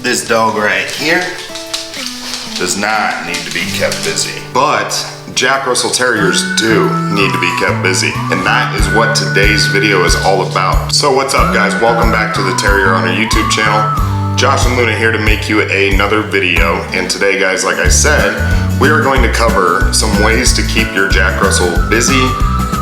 This dog right here does not need to be kept busy, but Jack Russell Terriers do need to be kept busy, and that is what today's video is all about. So what's up, guys? Welcome back to the Terrier Owner YouTube channel. Josh and Luna here to make you another video, and today, guys, like I said, we are going to cover some ways to keep your Jack Russell busy,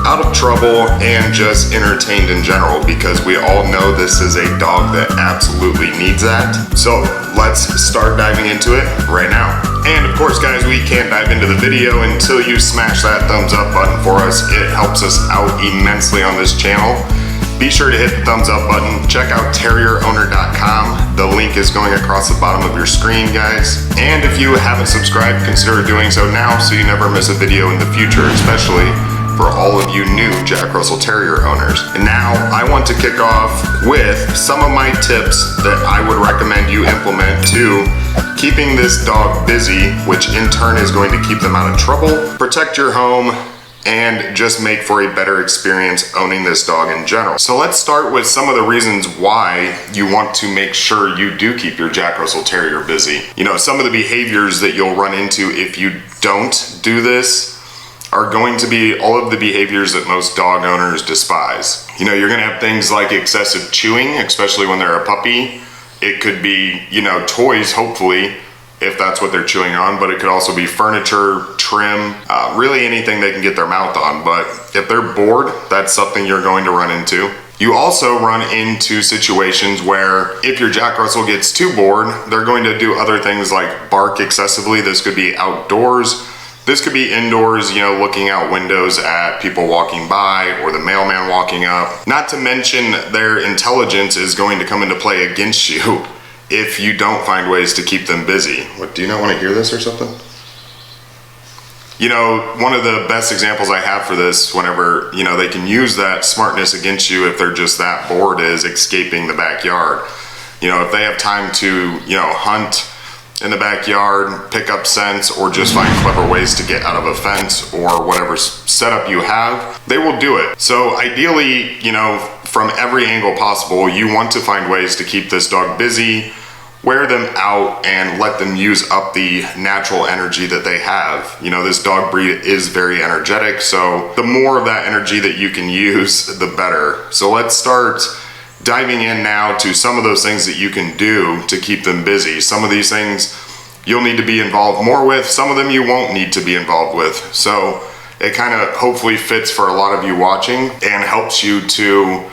out of trouble, and just entertained in general, because we all know this is a dog that absolutely needs that. So let's start diving into it right now. And of course, guys, we can't dive into the video until you smash that thumbs up button for us. It helps us out immensely on this channel. Be sure to hit the thumbs up button. Check out terrierowner.com. The link is going across the bottom of your screen, guys. And if you haven't subscribed, consider doing so now so you never miss a video in the future, especially for all of you new Jack Russell Terrier owners. And now I want to kick off with some of my tips that I would recommend you implement to keeping this dog busy, which in turn is going to keep them out of trouble, protect your home, and just make for a better experience owning this dog in general. So let's start with some of the reasons why you want to make sure you do keep your Jack Russell Terrier busy. You know, some of the behaviors that you'll run into if you don't do this are going to be all of the behaviors that most dog owners despise. You know, you're gonna have things like excessive chewing, especially when they're a puppy. It could be, you know, toys, hopefully, if that's what they're chewing on, but it could also be furniture, trim, really anything they can get their mouth on. But if they're bored, that's something you're going to run into. You also run into situations where if your Jack Russell gets too bored, they're going to do other things like bark excessively. This could be outdoors. This could be indoors, you know, looking out windows at people walking by or the mailman walking up. Not to mention their intelligence is going to come into play against you if you don't find ways to keep them busy. What, do you not want to hear this or something? You know, one of the best examples I have for this, whenever, you know, they can use that smartness against you if they're just that bored, is escaping the backyard. You know, if they have time to, you know, hunt in the backyard, pick up scents, or just find clever ways to get out of a fence or whatever setup you have, they will do it. So ideally, you know, from every angle possible, you want to find ways to keep this dog busy, wear them out, and let them use up the natural energy that they have. You know, this dog breed is very energetic, so the more of that energy that you can use, the better. So let's start diving in now to some of those things that you can do to keep them busy. Some of these things you'll need to be involved more with, some of them you won't need to be involved with. So it kind of hopefully fits for a lot of you watching and helps you to,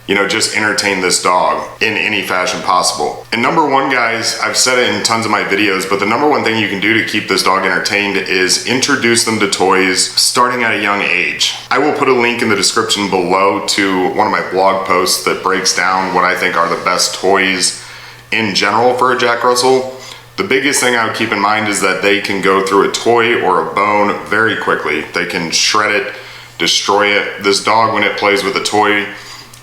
you know, just entertain this dog in any fashion possible. And number one, guys, I've said it in tons of my videos, but the number one thing you can do to keep this dog entertained is introduce them to toys starting at a young age. I will put a link in the description below to one of my blog posts that breaks down what I think are the best toys in general for a Jack Russell. The biggest thing I would keep in mind is that they can go through a toy or a bone very quickly. They can shred it, destroy it. This dog, when it plays with a toy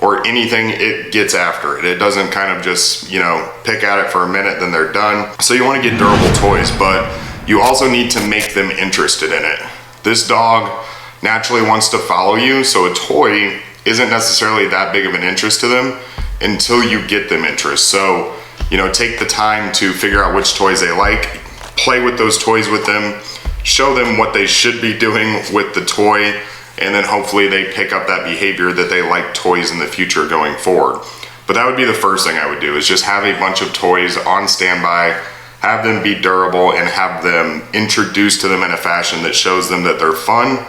or anything, it gets after it. It doesn't kind of just, you know, pick at it for a minute, then they're done. So you want to get durable toys, but you also need to make them interested in it. This dog naturally wants to follow you, so a toy isn't necessarily that big of an interest to them until you get them interest. So, you know, take the time to figure out which toys they like, play with those toys with them, show them what they should be doing with the toy, and then hopefully they pick up that behavior that they like toys in the future going forward. But that would be the first thing I would do, is just have a bunch of toys on standby, have them be durable, and have them introduced to them in a fashion that shows them that they're fun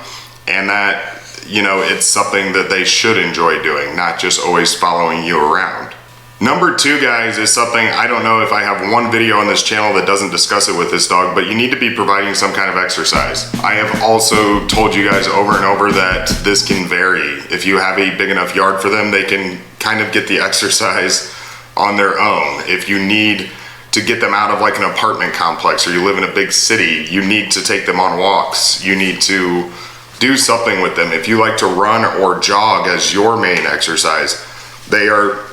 and that, you know, it's something that they should enjoy doing, not just always following you around. Number two, guys, is something, I don't know if I have one video on this channel that doesn't discuss it with this dog, but you need to be providing some kind of exercise. I have also told you guys over and over that this can vary. If you have a big enough yard for them, they can kind of get the exercise on their own. If you need to get them out of like an apartment complex, or you live in a big city, you need to take them on walks. You need to do something with them. If you like to run or jog as your main exercise, they are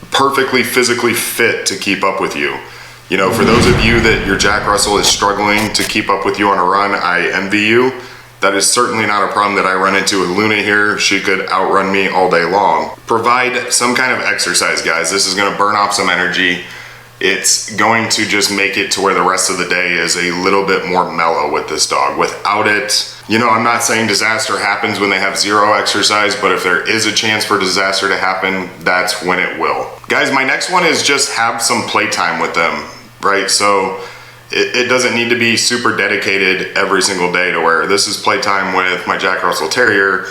perfectly physically fit to keep up with you. You know, for those of you that your Jack Russell is struggling to keep up with you on a run, I envy you. That is certainly not a problem that I run into with Luna here. She could outrun me all day long. Provide some kind of exercise, guys. This is gonna burn off some energy. It's going to just make it to where the rest of the day is a little bit more mellow with this dog. Without it, you know, I'm not saying disaster happens when they have zero exercise, but if there is a chance for disaster to happen, that's when it will. Guys, my next one is just have some playtime with them, right? So it doesn't need to be super dedicated every single day to where this is playtime with my Jack Russell Terrier,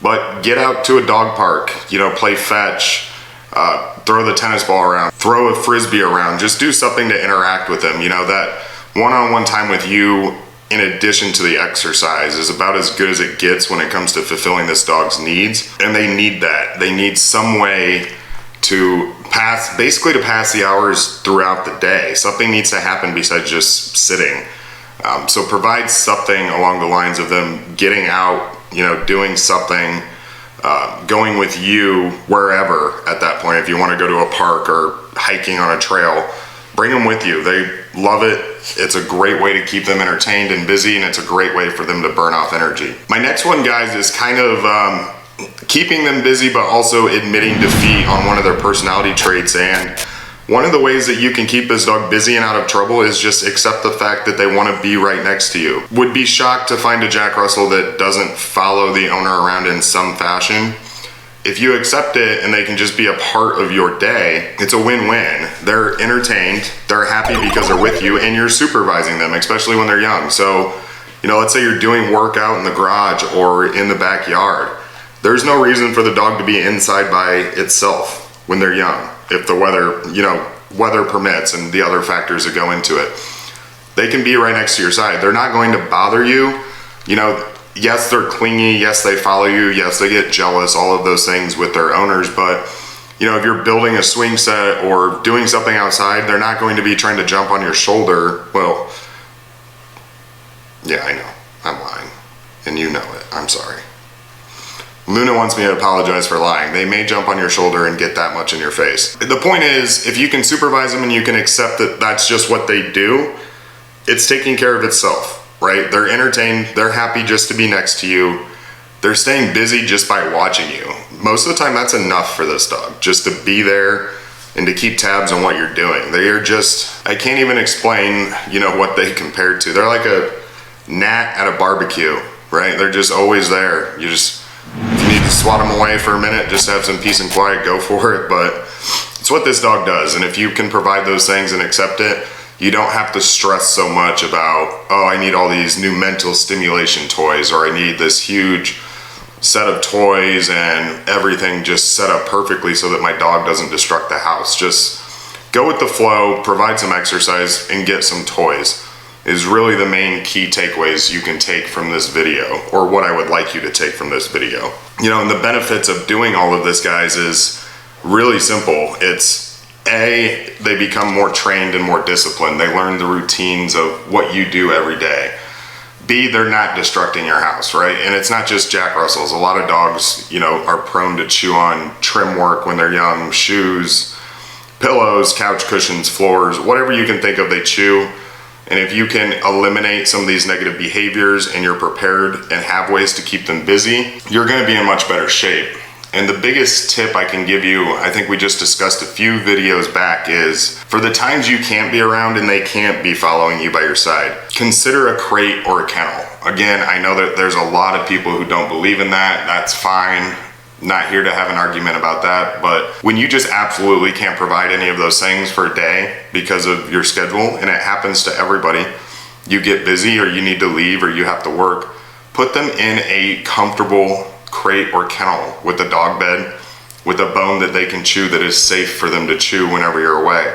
but get out to a dog park, you know, play fetch, throw the tennis ball around, throw a frisbee around, just do something to interact with them. You know, that one-on-one time with you in addition to the exercise is about as good as it gets when it comes to fulfilling this dog's needs. And they need that. They need some way to pass the hours throughout the day. Something needs to happen besides just sitting. So provide something along the lines of them getting out, you know, doing something, going with you wherever at that point. If you want to go to a park or hiking on a trail, bring them with you. They love it. It's a great way to keep them entertained and busy, and it's a great way for them to burn off energy. My next one, guys, is kind of keeping them busy, but also admitting defeat on one of their personality traits. And one of the ways that you can keep this dog busy and out of trouble is just accept the fact that they want to be right next to you. Would be shocked to find a Jack Russell that doesn't follow the owner around in some fashion. If you accept it and they can just be a part of your day, it's a win-win. They're entertained, they're happy because they're with you, and you're supervising them, especially when they're young. So, you know, let's say you're doing work out in the garage or in the backyard. There's no reason for the dog to be inside by itself when they're young, if the weather, you know, weather permits and the other factors that go into it. They can be right next to your side. They're not going to bother you. You know, yes, they're clingy. Yes, they follow you. Yes, they get jealous, all of those things with their owners. But, you know, if you're building a swing set or doing something outside, they're not going to be trying to jump on your shoulder. Well, yeah, I know. I'm lying. And you know it. I'm sorry. Luna wants me to apologize for lying. They may jump on your shoulder and get that much in your face. The point is, if you can supervise them and you can accept that that's just what they do, it's taking care of itself, right? They're entertained, they're happy just to be next to you. They're staying busy just by watching you. Most of the time, that's enough for this dog, just to be there and to keep tabs on what you're doing. They are just, I can't even explain, you know, what they compare to. They're like a gnat at a barbecue, right? They're just always there. You just, if you need to swat them away for a minute, just have some peace and quiet, go for it. But it's what this dog does. And if you can provide those things and accept it, you don't have to stress so much about, oh, I need all these new mental stimulation toys, or I need this huge set of toys and everything just set up perfectly so that my dog doesn't destruct the house. Just go with the flow, provide some exercise, and get some toys is really the main key takeaways you can take from this video, or what I would like you to take from this video. You know, and the benefits of doing all of this, guys, is really simple. It's A, they become more trained and more disciplined. They learn the routines of what you do every day. B, they're not destructing your house, right? And it's not just Jack Russells. A lot of dogs, you know, are prone to chew on trim work when they're young, shoes, pillows, couch cushions, floors, whatever you can think of, they chew. And if you can eliminate some of these negative behaviors and you're prepared and have ways to keep them busy, you're gonna be in much better shape. And the biggest tip I can give you, I think we just discussed a few videos back, is for the times you can't be around and they can't be following you by your side, consider a crate or a kennel. Again, I know that there's a lot of people who don't believe in that. That's fine. Not here to have an argument about that, but when you just absolutely can't provide any of those things for a day because of your schedule, and it happens to everybody, you get busy or you need to leave or you have to work, put them in a comfortable crate or kennel with a dog bed, with a bone that they can chew that is safe for them to chew whenever you're away.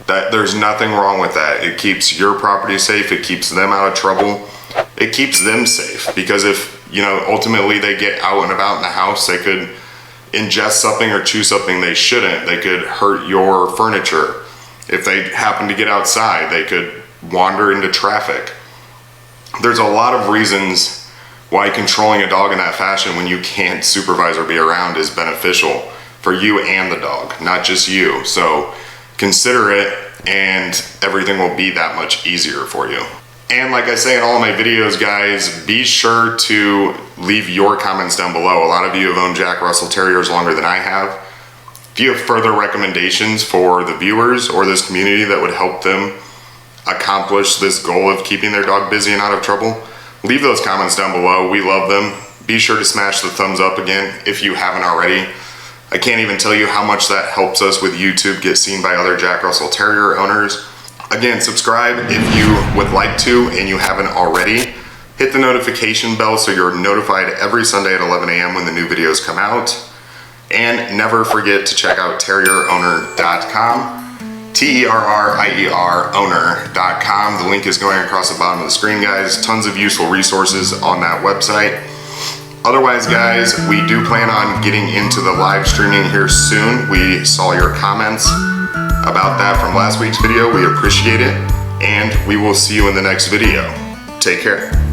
There's nothing wrong with that. It keeps your property safe, it keeps them out of trouble, it keeps them safe, because if, you know, ultimately they get out and about in the house, they could ingest something or chew something they shouldn't. They could hurt your furniture. If they happen to get outside, they could wander into traffic. There's a lot of reasons why controlling a dog in that fashion when you can't supervise or be around is beneficial for you and the dog, not just you. So consider it and everything will be that much easier for you. And like I say in all of my videos, guys, be sure to leave your comments down below. A lot of you have owned Jack Russell Terriers longer than I have. If you have further recommendations for the viewers or this community that would help them accomplish this goal of keeping their dog busy and out of trouble, leave those comments down below. We love them. Be sure to smash the thumbs up again if you haven't already. I can't even tell you how much that helps us with YouTube get seen by other Jack Russell Terrier owners. Again, subscribe if you would like to and you haven't already. Hit the notification bell so you're notified every Sunday at 11 a.m. when the new videos come out. And never forget to check out terrierowner.com, Terrier owner.com. The link is going across the bottom of the screen, guys. Tons of useful resources on that website. Otherwise, guys, we do plan on getting into the live streaming here soon. We saw your comments about that from last week's video. We appreciate it, and we will see you in the next video. Take care.